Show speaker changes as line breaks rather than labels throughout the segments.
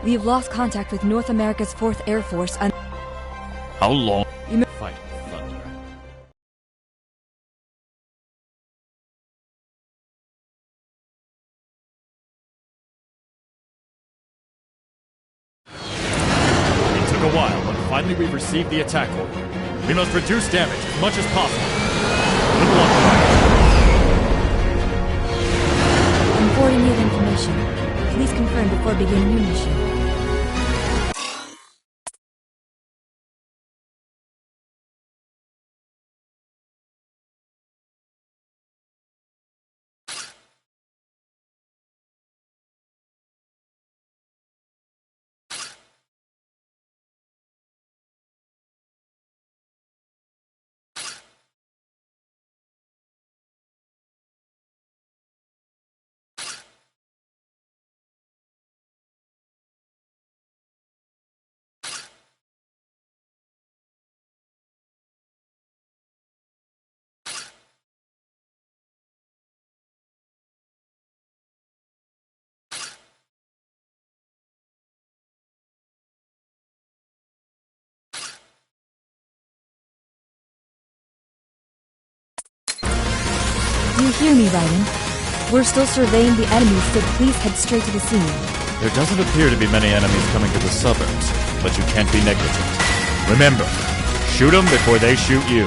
We have lost contact with North America's 4th Air Force and...
How long?
You may
fight thunder. It took a while, but finally we've received the attack order. We must reduce damage as much as possible. Good luck, Raiden.
I'm forwarding you the information. Please confirm before beginning your mission. You hear me, Raiden? We're still surveying the enemy, so please head straight to the scene.
There doesn't appear to be many enemies coming to the suburbs, but you can't be negligent. Remember, shoot them before they shoot you.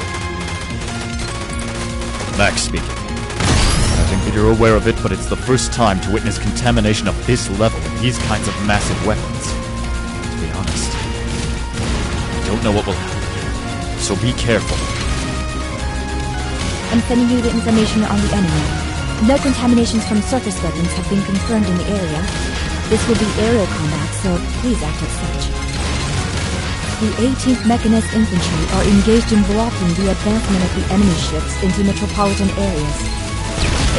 Max speaking. I think that you're aware of it, but it's the first time to witness contamination of this level with these kinds of massive weapons. To be honest, I don't know what will happen, so be careful.
I'm sending you the information on the enemy. No contaminations from surface weapons have been confirmed in the area. This will be aerial combat, so please act as such. The 18th Mechanized Infantry are engaged in blocking the advancement of the enemy ships into metropolitan areas.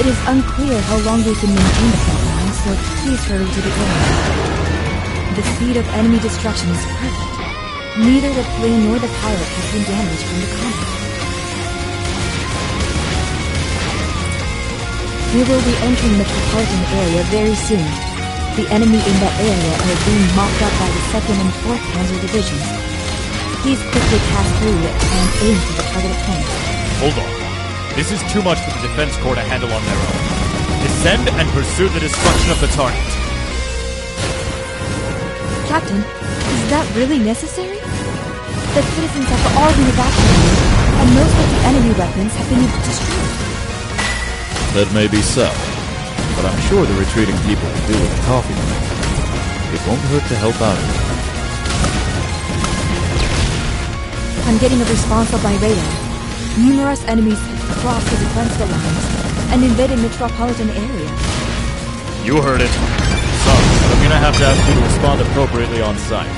It is unclear how long they can maintain the front line, so please hurry to the area. The speed of enemy destruction is perfect. Neither the plane nor the pilot has been damaged from the combat. We will be entering the metropolitan area very soon. The enemy in that area are being mopped up by the 2nd and 4th Panzer Divisions. Please quickly pass through it and aim for the targeted point.
Hold on. This is too much for the Defense Corps to handle on their own. Descend and pursue the destruction of the target.
Captain, is that really necessary? The citizens have all been evacuated, and most of the enemy weapons have been destroyed.
That may be so, but I'm sure the retreating people will do with a coffee break. It won't hurt to help out.
I'm getting a response by radar. Numerous enemies have crossed the defensive lines and invaded metropolitan area.
You heard it. Sorry, but I'm gonna have to ask you to respond appropriately on site.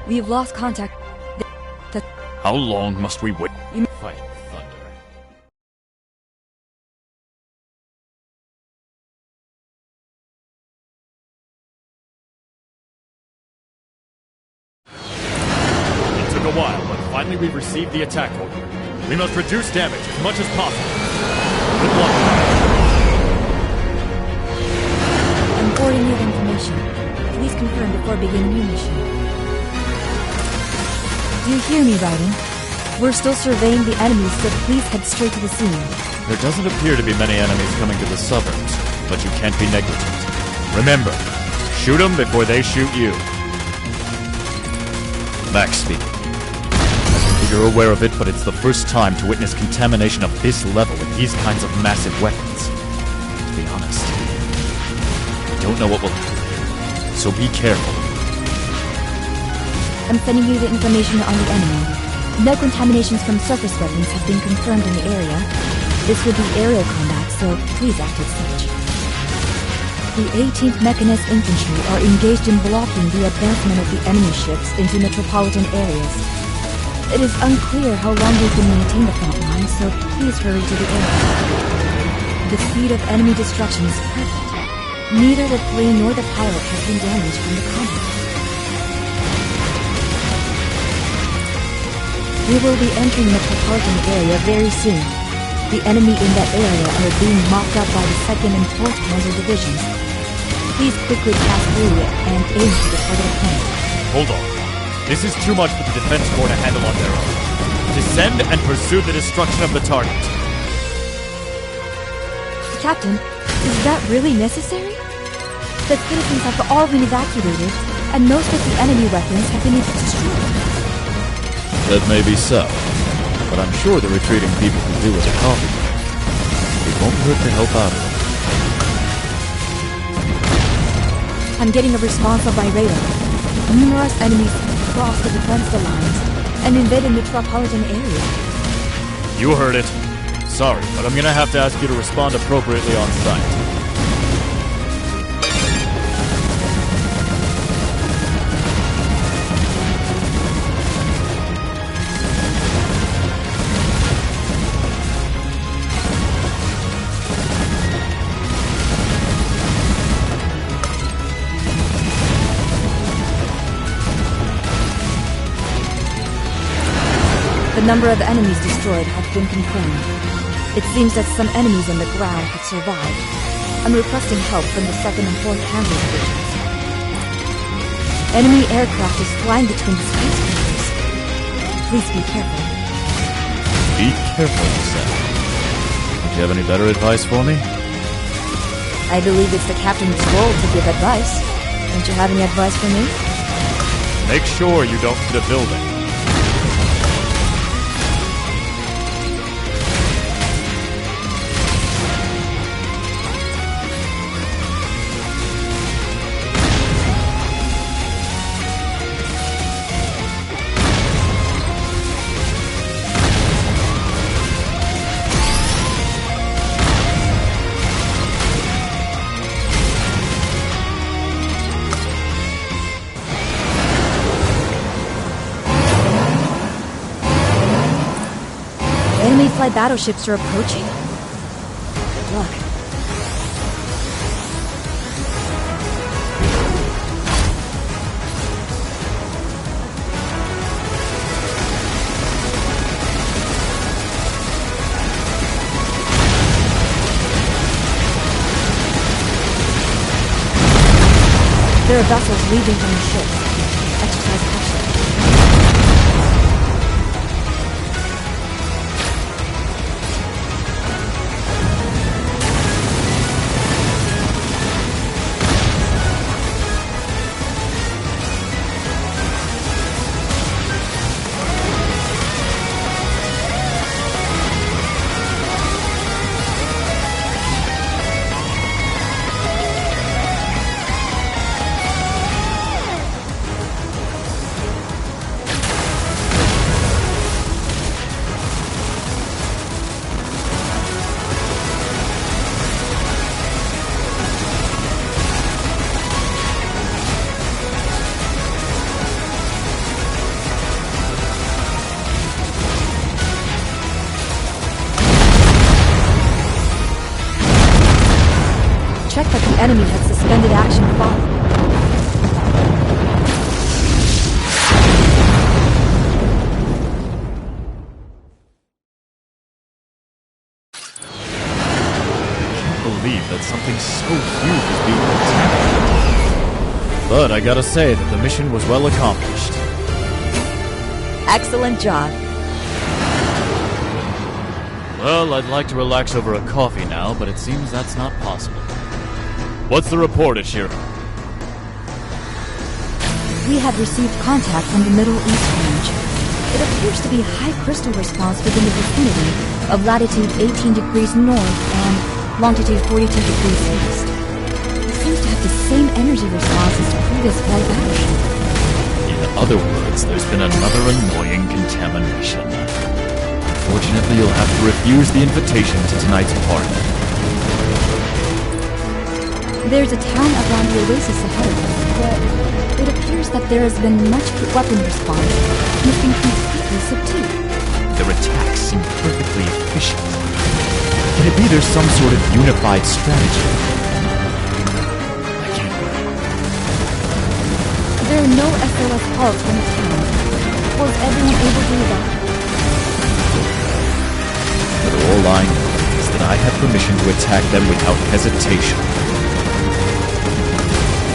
We have lost contact.
How long must we wait? Fight thunder. It took a while, but finally we've received the attack order. We must reduce damage as much as possible. Good luck.
I'm forwarding you the information. Please confirm before beginning your mission. You hear me, Raiden? We're still surveying the enemy, so please head straight to the scene.
There doesn't appear to be many enemies coming to the suburbs, but you can't be negligent. Remember, shoot them before they shoot you. Max speaking. I think that you're aware of it, but it's the first time to witness contamination of this level with these kinds of massive weapons. To be honest, I don't know what will happen, so be careful.
I'm sending you the information on the enemy. No contaminations from surface weapons have been confirmed in the area. This will be aerial combat, so please act as such. The 18th Mechanist Infantry are engaged in blocking the advancement of the enemy ships into metropolitan areas. It is unclear how long they can maintain the front line, so please hurry to the area. The speed of enemy destruction is perfect. Neither the plane nor the pilot has been damaged from the combat. We will be entering the metropolitan area very soon. The enemy in that area are being mopped up by the 2nd and 4th Panzer Divisions. Please quickly pass through and aim for the target plane.
Hold on. This is too much for the Defense Corps to handle on their own. Descend and pursue the destruction of the target.
Captain, is that really necessary? The citizens have all been evacuated, and most of the enemy weapons have been destroyed.
That may be so, but I'm sure the retreating people can do with a coffee. It won't hurt to help out a little.
I'm getting a response by radar. Numerous enemies crossed the defense lines and invaded the metropolitan area.
You heard it. Sorry, but I'm gonna have to ask you to respond appropriately on site.
The number of enemies destroyed has been confirmed. It seems that some enemies on the ground have survived. I'm requesting help from the 2nd and 4th Panzer Divisions. Enemy aircraft is flying between the skyscrapers. Please be careful.
Be careful, you said. Don't you have any better advice for me?
I believe it's the captain's role to give advice. Don't you have any advice for me?
Make sure you don't hit a building.
Enemy flight battleships are approaching. Good luck. There are vessels leaving from the ships. Exercise caution. Check that the enemy had suspended action fire.
I can't believe that something so huge is being contaminated. But I gotta say that the mission was well accomplished.
Excellent job.
Well, I'd like to relax over a coffee now, but it seems that's not possible. What's the report, Ishiro?
We have received contact from the Middle East range. It appears to be high crystal response within the vicinity of latitude 18 degrees north and longitude 42 degrees east. It seems to have the same energy response as the previous flight battleship.
In other words, there's been another annoying contamination. Unfortunately, you'll have to refuse the invitation to tonight's party.
There's a town around the oasis ahead of us, but it appears that there has been much weapon response and has been completely subdued.
Their attacks seem perfectly efficient. Can it be there's some sort of unified strategy? I can't believe.
There are no SOS calls from the town. Was everyone able to evacuate?
But all I know is that I have permission to attack them without hesitation.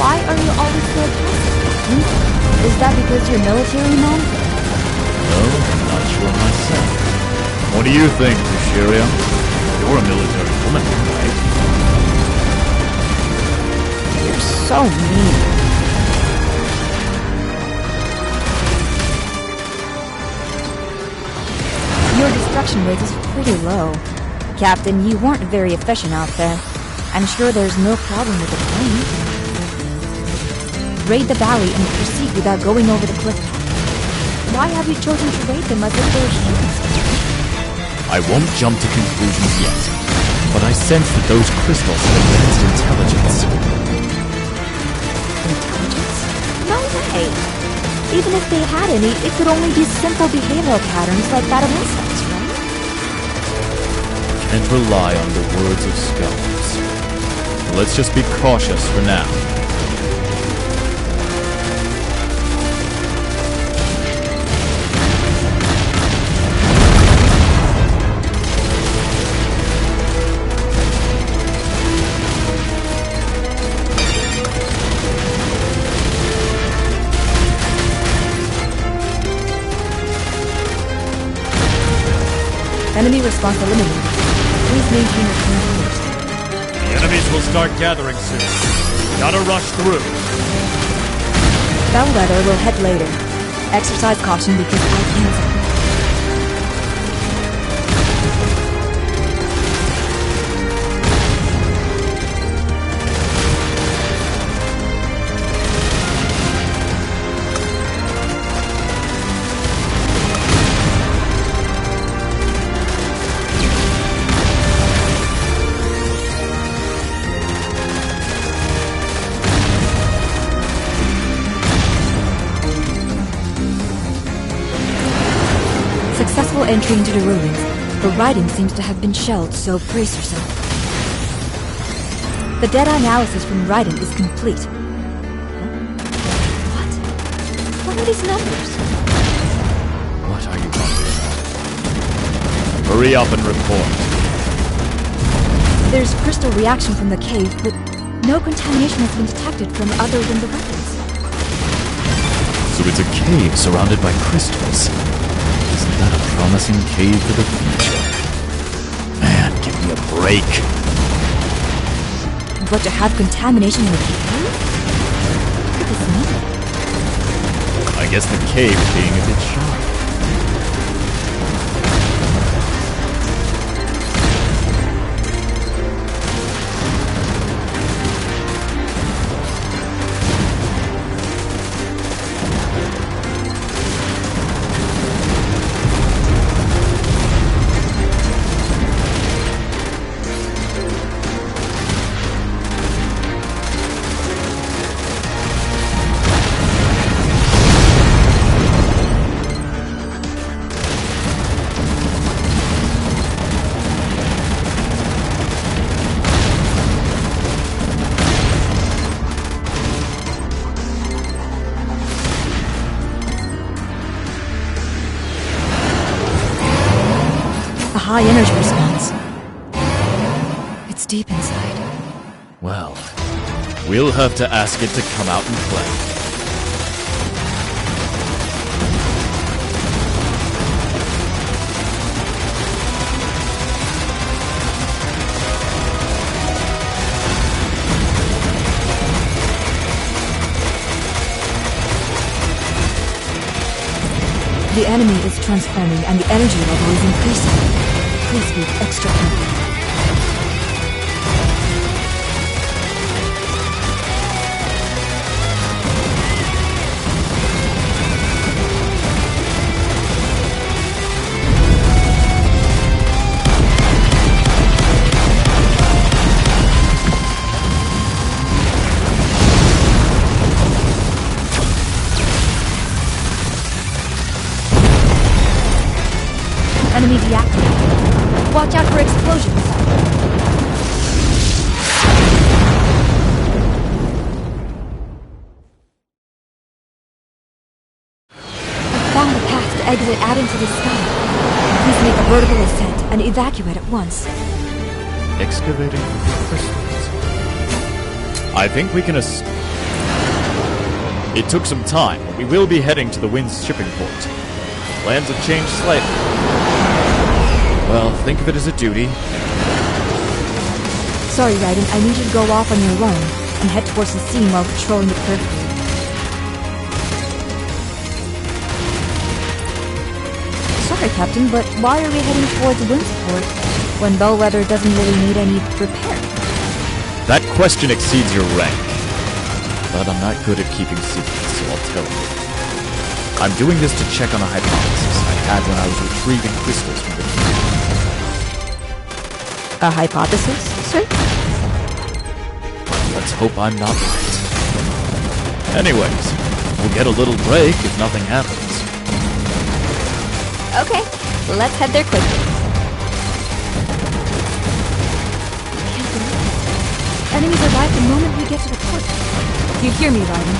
Why are you always so aggressive, Captain? Is that because you're military man?
No, I'm not sure myself. What do you think, Tushiria? You're a military woman, right?
You're so mean. Your destruction rate is pretty low. Captain, you weren't very efficient out there. I'm sure there's no problem with the plane. Raid the valley and proceed without going over the cliff top. Why have you chosen to raid them as if they're humans?
I won't jump to conclusions yet, but I sense that those crystals have advanced intelligence.
Intelligence? No way! Even if they had any, it could only be simple behavioral patterns like that of insects, right?
Can't rely on the words of scholars. Let's just be cautious for now.
Enemy response eliminated. Please maintain your current course.
The enemies will start gathering soon. Gotta rush through.
Bellwether will head later. Exercise caution because I can't. Successful entry into the ruins, but Raiden seems to have been shelled, so brace yourself. The data analysis from Raiden is complete. What? What are these numbers?
What are you talking about? Hurry up and report.
There's crystal reaction from the cave, but no contamination has been detected from other than the weapons.
So it's a cave surrounded by crystals. Isn't that a promising cave for the future? Man, give me a break.
But to have contamination in a cave? What could this mean?
I guess the cave is being a bit shy.
High energy response. It's deep inside.
Well, we'll have to ask it to come out and play.
The enemy is transforming and the energy level is increasing. Please be extra careful. enemy deactivated. Watch out for explosions. I found a path to exit out into the sky. Please make a vertical ascent and evacuate at once.
Excavating crystals. I think we can It took some time, but we will be heading to the Wind's shipping port. Plans have changed slightly. Well, think of it as a duty.
Sorry, Raiden, I need you to go off on your own and head towards the scene while patrolling the periphery. Sorry, Captain, but why are we heading towards Windsport when Bellwether doesn't really need any repair?
That question exceeds your rank. But I'm not good at keeping secrets, so I'll tell you. I'm doing this to check on a hypothesis I had when I was retrieving crystals from the key.
A hypothesis, sir?
Let's hope I'm not right. Anyways, we'll get a little break if nothing happens.
Okay, let's head there quickly. Enemies arrive the moment we get to the port. You hear me, Raiden?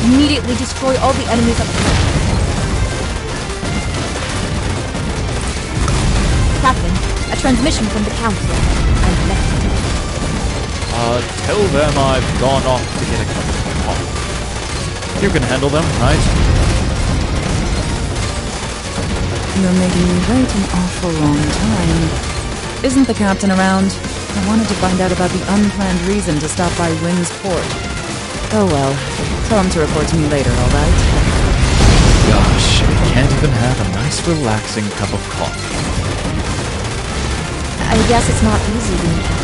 Immediately destroy all the enemies up there. Captain, a transmission from the Council. I'm connected.
Tell them I've gone off to get a cup of coffee. You can handle them, right?
You're making me wait an awful long time. Isn't the captain around? I wanted to find out about the unplanned reason to stop by Wynn's port. Oh well, tell him to report to me later, alright?
Gosh, we can't even have a nice relaxing cup of coffee.
I guess it's not easy being Captain.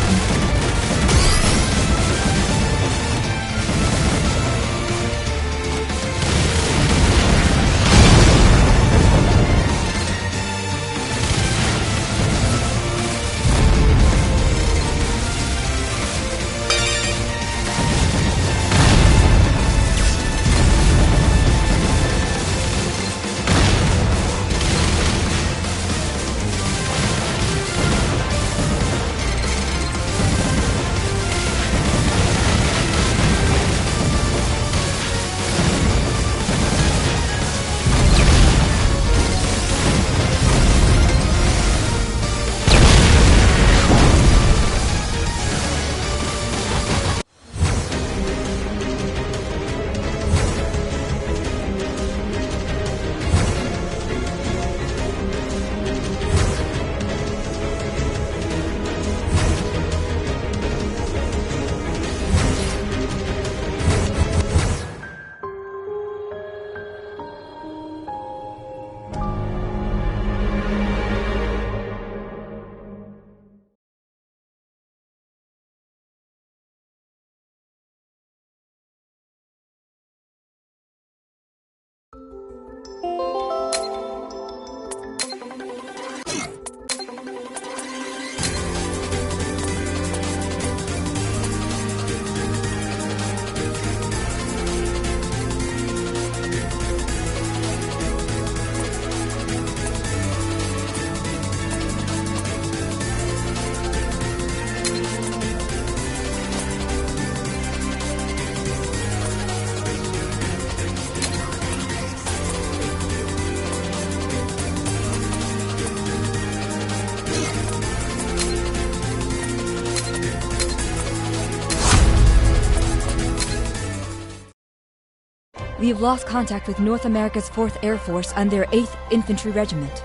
We have lost contact with North America's 4th Air Force and their 8th Infantry Regiment.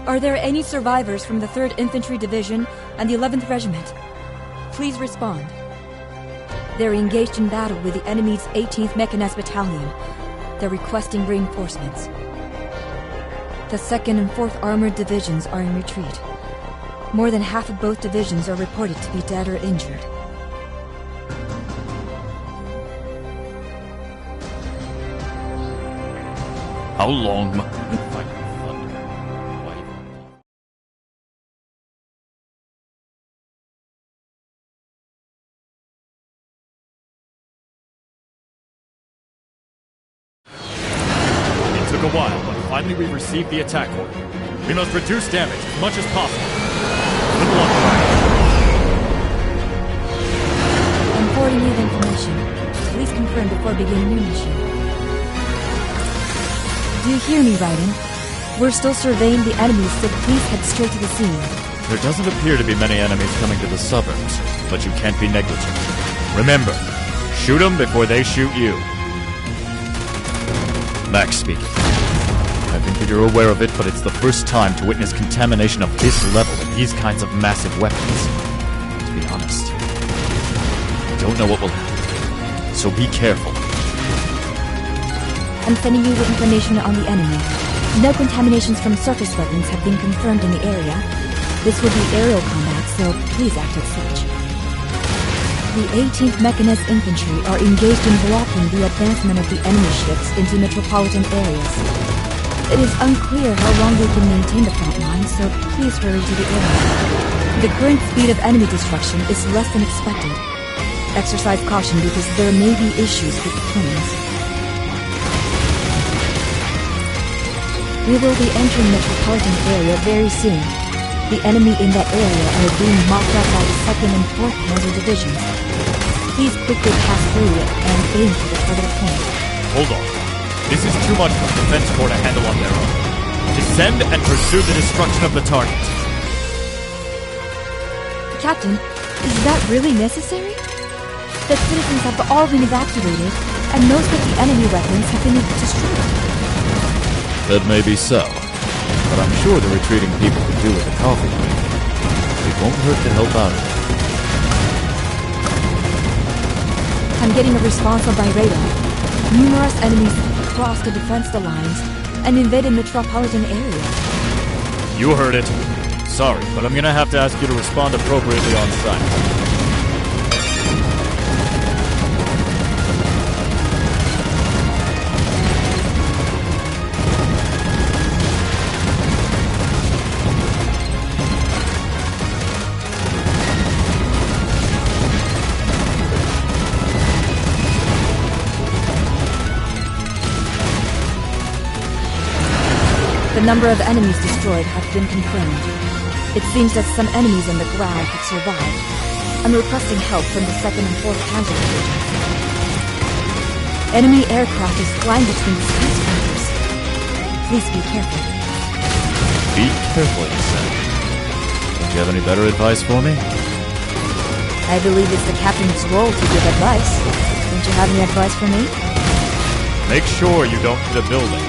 Are there any survivors from the 3rd Infantry Division and the 11th Regiment? Please respond. They're engaged in battle with the enemy's 18th Mechanized Battalion. They're requesting reinforcements. The 2nd and 4th Armored Divisions are in retreat. More than half of both divisions are reported to be dead or injured.
How long?
It took a while, but finally we received the attack order. We must reduce damage as much as possible. Good luck, Raiden.
I'm forwarding you the information. Please confirm before beginning your mission. Do you hear me, Raiden? We're still surveying the enemies, so please head straight to the scene.
There doesn't appear to be many enemies coming to the suburbs, but you can't be negligent. Remember, shoot them before they shoot you. Max speaking. I think that you're aware of it, but it's the first time to witness contamination of this level with these kinds of massive weapons. To be honest, I don't know what will happen, so be careful.
I'm sending you the information on the enemy. No contaminations from surface weapons have been confirmed in the area. This will be aerial combat, so please act as such. The 18th Mechanized Infantry are engaged in blocking the advancement of the enemy ships into metropolitan areas. It is unclear how long they can maintain the front line, so please hurry to the area. The current speed of enemy destruction is less than expected. Exercise caution because there may be issues with the planes. We will be entering metropolitan area very soon. The enemy in that area are being mopped up by the 2nd and 4th Panzer Divisions. Please quickly pass through it and aim for the target point.
Hold on. This is too much for the defense corps to handle on their own. Descend and pursue the destruction of the target.
Captain, is that really necessary? The citizens have all been evacuated, and most of the enemy weapons have been destroyed.
That may be so, but I'm sure the retreating people could do with a coffee break. It won't hurt to help out.
I'm getting a response on my radar. Numerous enemies crossed the defense lines and invaded metropolitan area.
You heard it. Sorry, but I'm gonna have to ask you to respond appropriately on site.
The number of enemies destroyed have been confirmed. It seems that some enemies on the ground have survived. I'm requesting help from the 2nd and 4th Panzer Divisions. Enemy aircraft is flying between the skyscrapers. Please be careful.
Be careful, you said. Don't you have any better advice for me?
I believe it's the captain's role to give advice. Don't you have any advice for me?
Make sure you don't hit a building.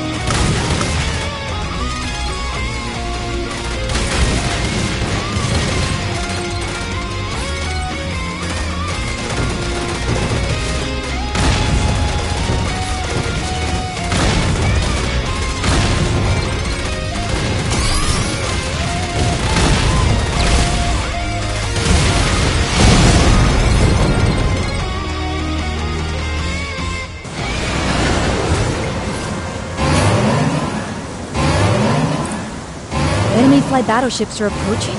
Enemy flight battleships are approaching?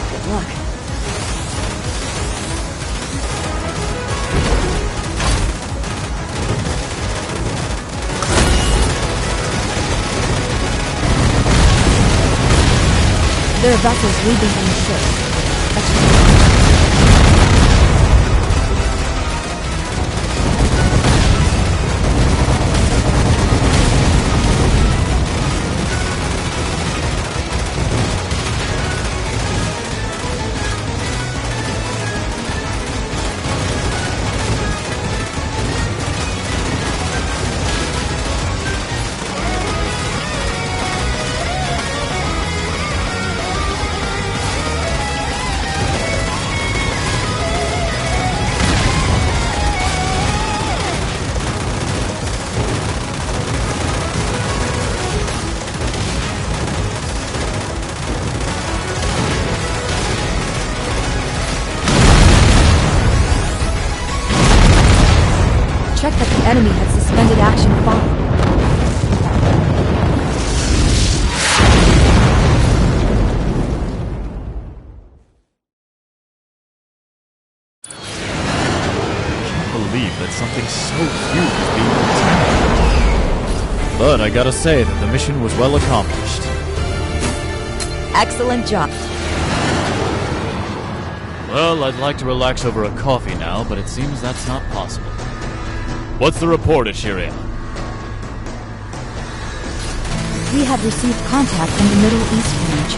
Good luck. There are vessels leaving from the ship. Excellent. Check that the enemy has suspended action fire.
Can't believe that something so huge is being contaminated. But I gotta say that the mission was well accomplished.
Excellent job.
Well, I'd like to relax over a coffee now, but it seems that's not possible. What's the report, Ashiria?
We have received contact from the Middle East branch.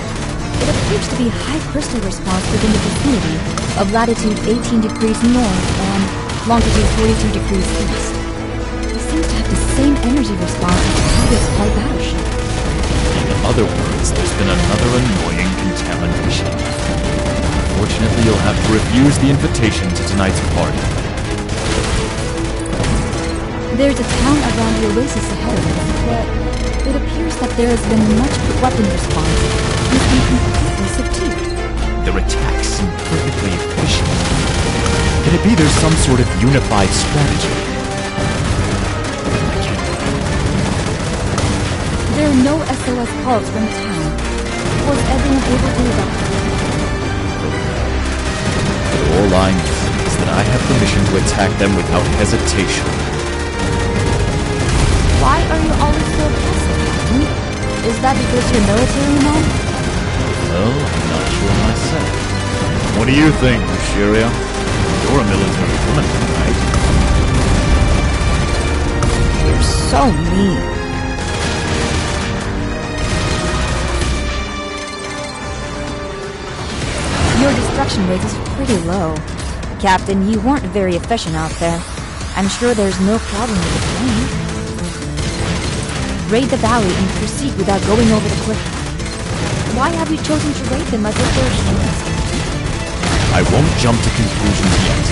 It appears to be high crystal response within the vicinity of latitude 18 degrees north and longitude 42 degrees east. It seems to have the same energy response as the previous flight battleship.
In other words, there's been another annoying contamination. Unfortunately, you'll have to refuse the invitation to tonight's party.
There's a town around the oasis ahead of us, but it appears that there has been much weapon response and it's been completely subdued.
Their attacks seem perfectly efficient. Can it be there's some sort of unified strategy?
There are no SOS calls from the town. Was everyone able to evacuate?
All I know is that I have permission to attack them without hesitation.
Why are you always so passive, Captain? Is that because you're military man?
Well, I'm not sure myself.
What do you think, Ashiria? You're a military woman, right?
You're so mean. Your destruction rate is pretty low. Captain, you weren't very efficient out there. I'm sure there's no problem with the plane. Raid the valley and proceed without going over the cliff. Why have you chosen to raid them as if they're humans?
I won't jump to conclusions yet,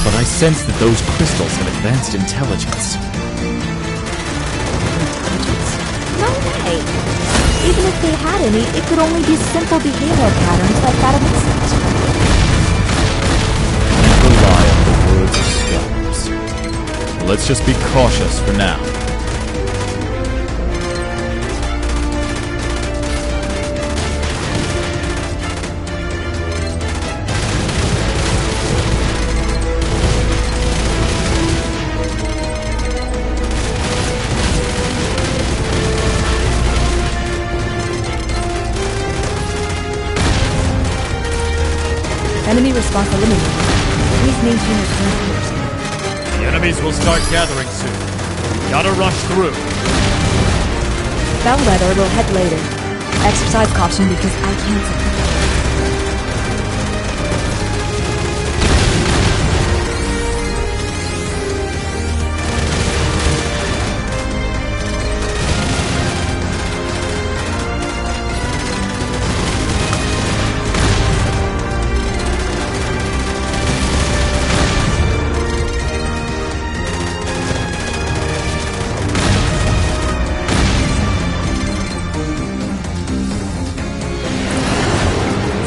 but I sense that those crystals have advanced intelligence.
No way! Even if they had any, it could only be simple behavioral patterns like that of insects.
Rely on the words of scholars. Let's just be cautious for now.
Enemy response eliminated. Please maintain your current course.
The enemies will start gathering soon. Gotta rush through.
Bellwether will head later. Exercise caution because I canceled.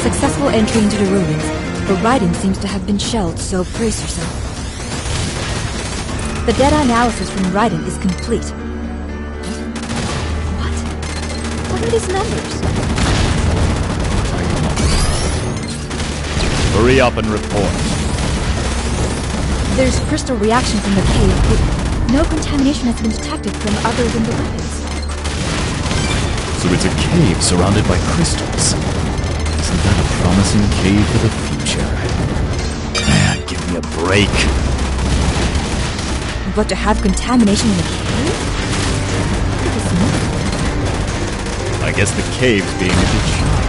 Successful entry into the ruins, but Raiden seems to have been shelled, so brace yourself. The data analysis from Raiden is complete. What? What are these numbers?
Hurry up and report.
There's crystal reaction from the cave, but no contamination has been detected from other than the weapons.
So it's a cave surrounded by crystals. Isn't that a promising cave for the future? Man, give me a break.
But to have contamination in a cave? That is new.
I guess the cave's being a bit shy.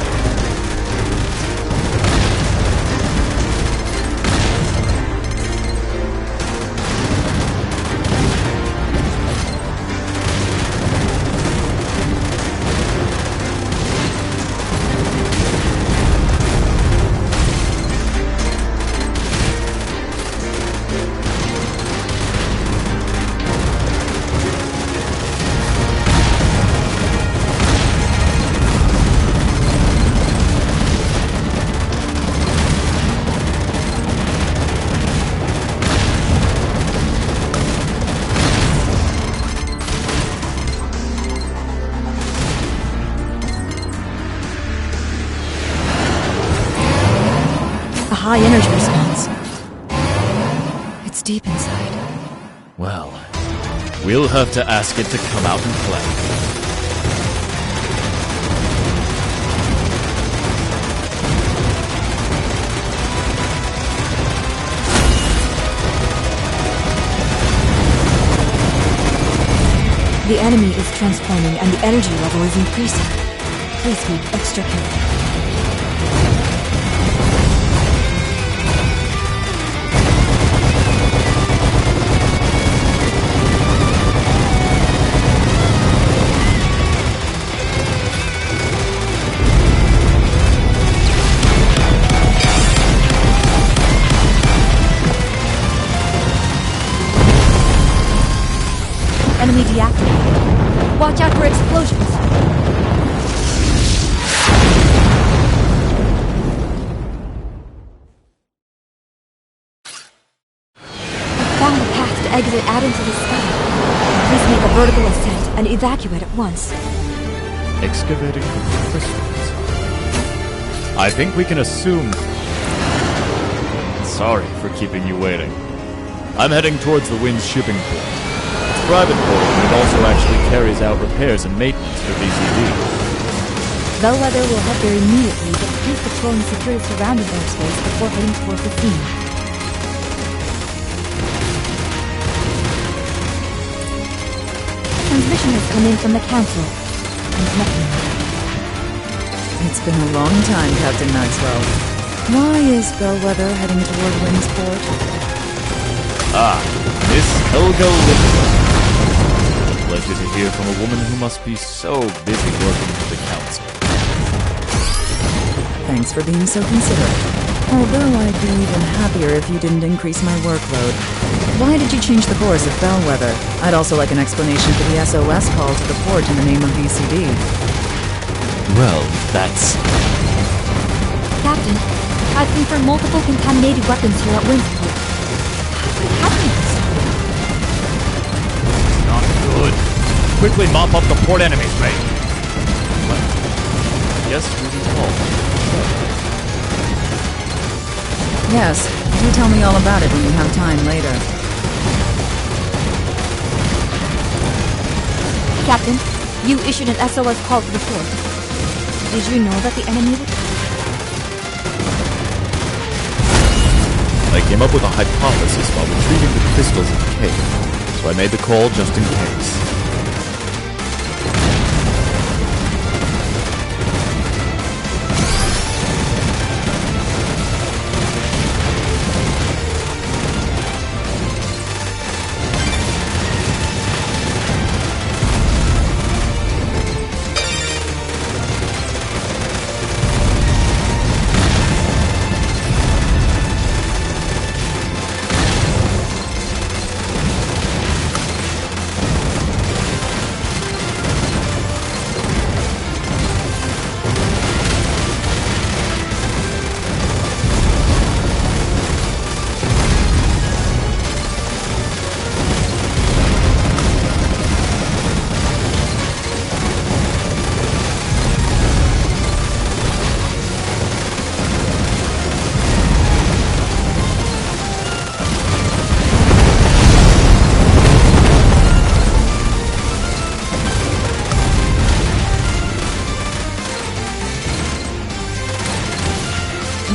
High energy response. It's deep inside.
Well, we'll have to ask it to come out and play.
The enemy is transforming and the energy level is increasing. Please be extra careful. Enemy deactivated. Watch out for explosions. I found a path to exit out into the sky. Please make a vertical ascent and evacuate at once.
Excavating for crystals. I think we can assume... Sorry for keeping you waiting. I'm heading towards the Wind's shipping port. Private port, but it also actually carries out repairs and maintenance for VCD.
Bellwether will head there immediately, but please patrol and secure the surrounding airspace before heading towards the scene. Transmission has come in from the Council, and nothing.
It's been a long time, Captain Maxwell. Why is Bellwether heading toward Windsport?
Ah, Miss Helga Lindbergh. Pleasure to hear from a woman who must be so busy working for the Council.
Thanks for being so considerate. Although I'd be even happier if you didn't increase my workload. Why did you change the course of Bellwether? I'd also like an explanation for the SOS call to the port in the name of VCD.
Well, that's...
Captain, I've confirmed multiple contaminated weapons here at Windsport. How could it happen this?
Not good. Quickly mop up the port enemies, mate.
Yes, we recall.
Yes, do tell me all about it when you have time later.
Captain, you issued an SOS call to the port. Did you know that the enemy would...
I came up with a hypothesis while retrieving the crystals in the cave, so I made the call just in case.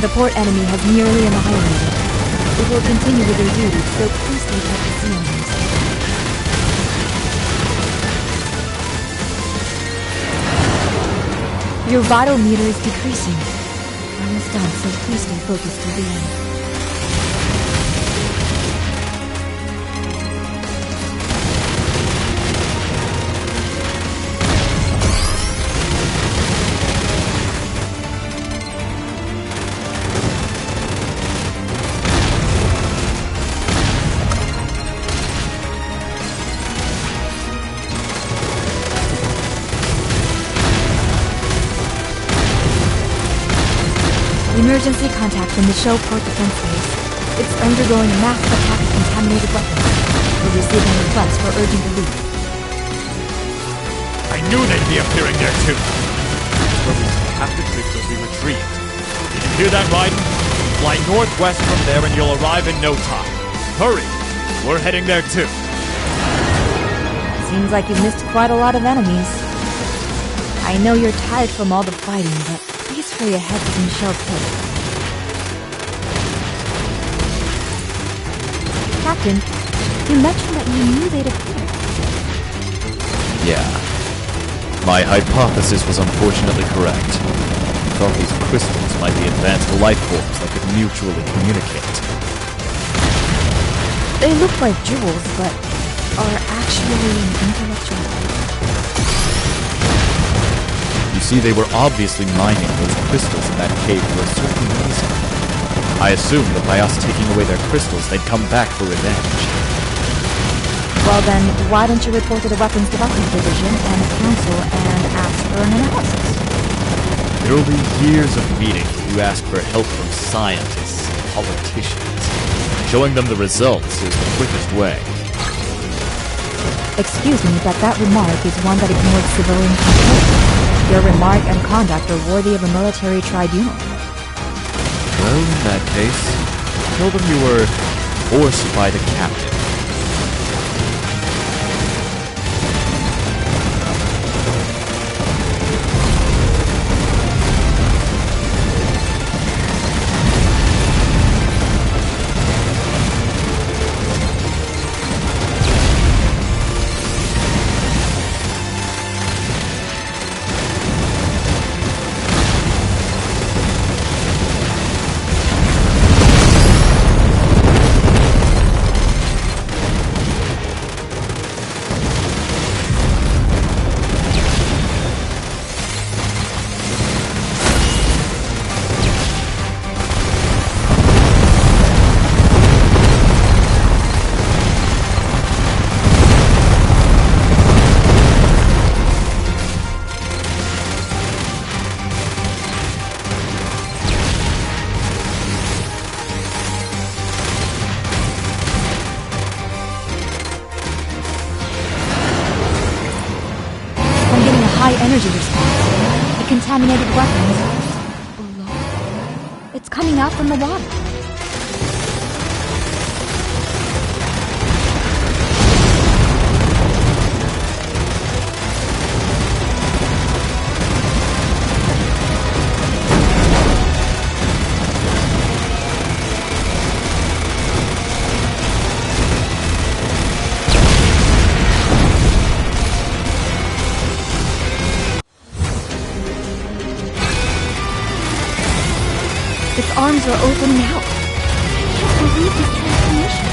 The port enemy has nearly annihilated. It will continue with their duties, so please stay kept to see on this. Your vital meter is decreasing. Almost done, so please stay focused till the end. Emergency contact from the Shell Port Defense Base. It's undergoing a massive attack of contaminated weapons. We're receiving requests for urgent relief.
I knew they'd be appearing there too. Where we have the crystals we retrieved. Did you hear that, Raiden? Fly northwest from there and you'll arrive in no time. Hurry! We're heading there too.
Seems like you've missed quite a lot of enemies. I know you're tired from all the fighting, but please hurry ahead to the Shell Port. Captain, you mentioned that you knew they'd appear.
Yeah. My hypothesis was unfortunately correct. I thought these crystals might be advanced life forms that could mutually communicate.
They look like jewels, but are actually intellectual.
You see, they were obviously mining those crystals in that cave for a certain reason. I assumed that by us taking away their crystals, they'd come back for revenge.
Well then, why don't you report to the Weapons Development Division and the Council and ask for an analysis?
There will be years of meetings if you ask for help from scientists and politicians. Showing them the results is the quickest way.
Excuse me, but that remark is one that ignores civilian control. Your remark and conduct are worthy of a military tribunal.
Well, in that case, tell them you were forced by the captain.
High energy response. The contaminated weapons below. It's coming out from the water. Its arms are opening out. I can't believe this transformation.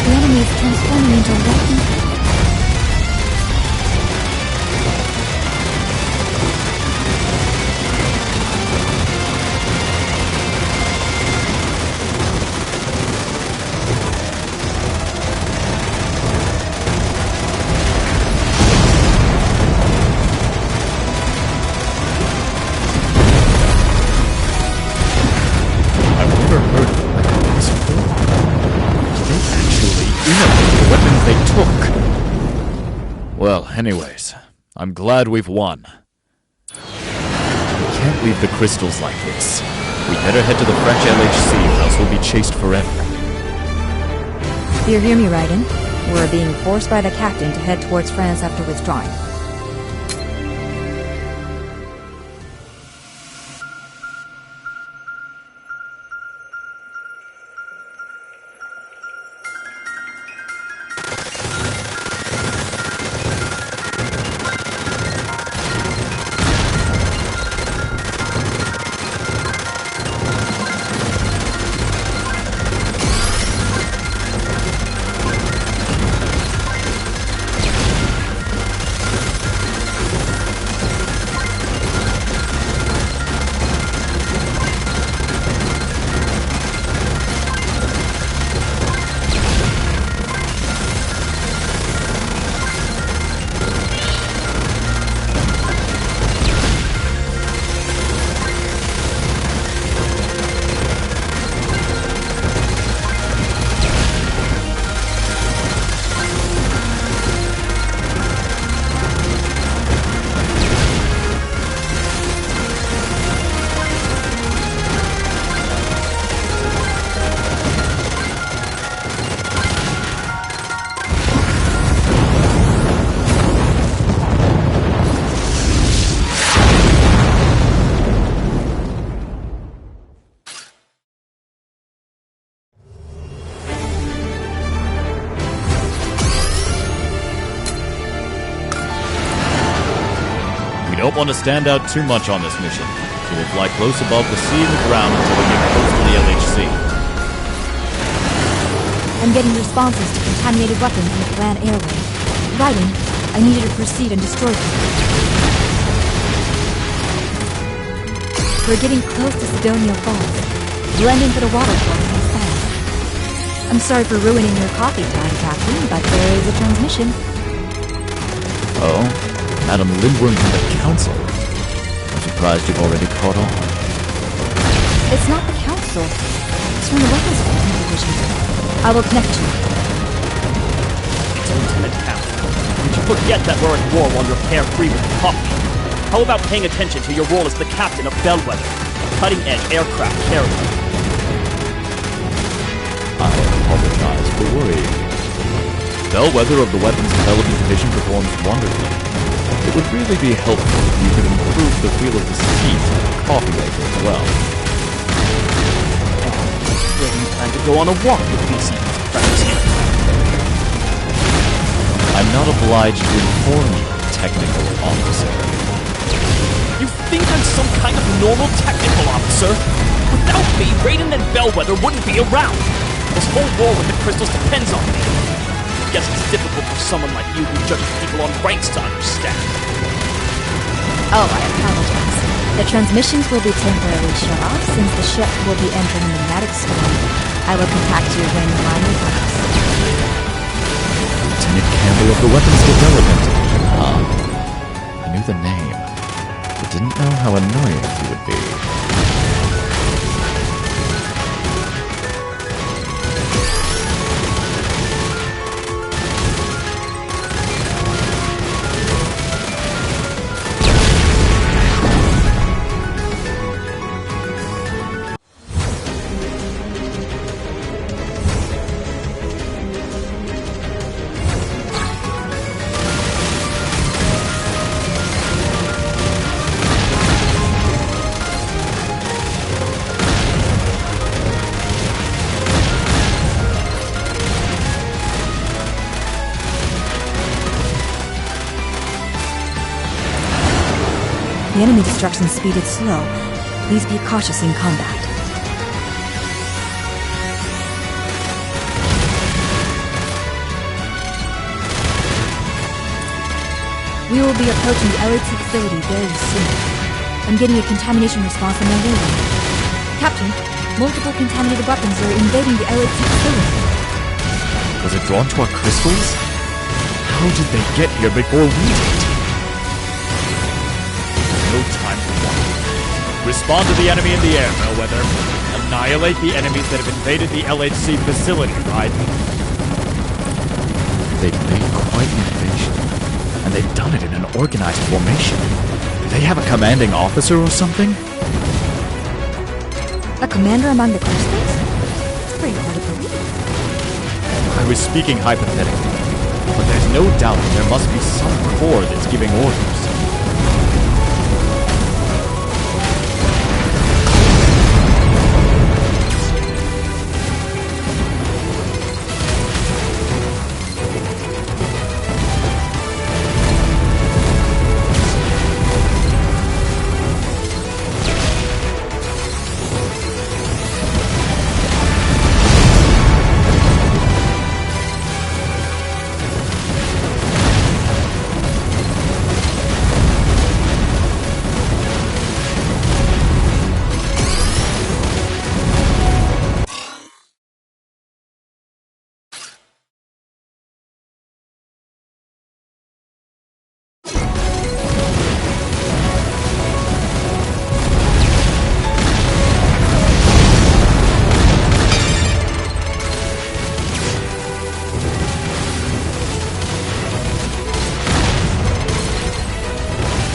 The enemy is transforming into a lightning.
Well, anyways, I'm glad we've won. We can't leave the crystals like this. We better head to the French LHC or else we'll be chased forever.
You hear me, Raiden? We're being forced by the captain to head towards France after withdrawing.
don't want to stand out too much on this mission, so we'll fly close above the sea and the ground until we get close to the LHC.
I'm getting responses to contaminated weapons in the clan airway. Raiden, I need you to proceed and destroy them. We're getting close to Sidonia Falls. Blend into the waterfalls instead. I'm sorry for ruining your coffee time, Captain, but there is a transmission.
Oh? Madam Lindworm from the Council? I'm surprised you've already caught on.
It's not the Council. It's from the Weapons Division. I will connect you.
Lieutenant Captain, did you forget that we're at war while you're carefree with coffee? How about paying attention to your role as the captain of Bellwether, a cutting-edge aircraft carrier?
I apologize for worrying. Bellwether of the Weapons Development Division performs wonderfully. It would really be helpful if you could improve the feel of the seat and the coffee maker as well.
Where do you plan to go on a walk with BC friends here?
I'm not obliged to inform you, technical officer.
You think I'm some kind of normal technical officer? Without me, Raiden and Bellwether wouldn't be around. This whole war with the crystals depends on me. I guess it's difficult for someone like you who judges people on ranks to understand.
Oh, I apologize. The transmissions will be temporarily shut off since the ship will be entering a pneumatic storm. I will contact you when the line is lost.
Lieutenant Campbell of the Weapons Development Division. I knew the name, but didn't know how annoying he would be.
The enemy destruction speed is slow. Please be cautious in combat. We will be approaching the LHC facility very soon. I'm getting a contamination response on my radar. Captain, multiple contaminated weapons are invading the LHC facility.
Was it drawn to our crystals? How did they get here before we did?
No time for one. Respond to the enemy in the air, Bellwether. Annihilate the enemies that have invaded the LHC facility, Raiden.
They've made quite an invasion, and they've done it in an organized formation. Do they have a commanding officer or something?
A commander among the crystals? It's pretty hard to believe.
I was speaking hypothetically, but there's no doubt that there must be some core that's giving orders.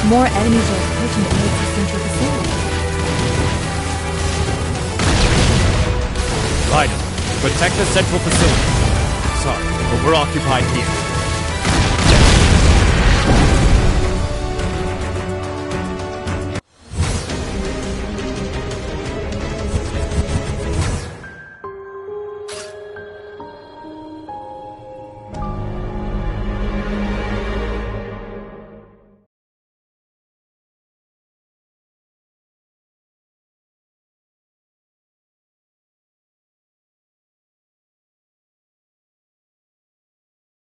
More enemies are approaching the LHC central facility.
Raiden, protect the central facility. Sorry, but we're occupied here.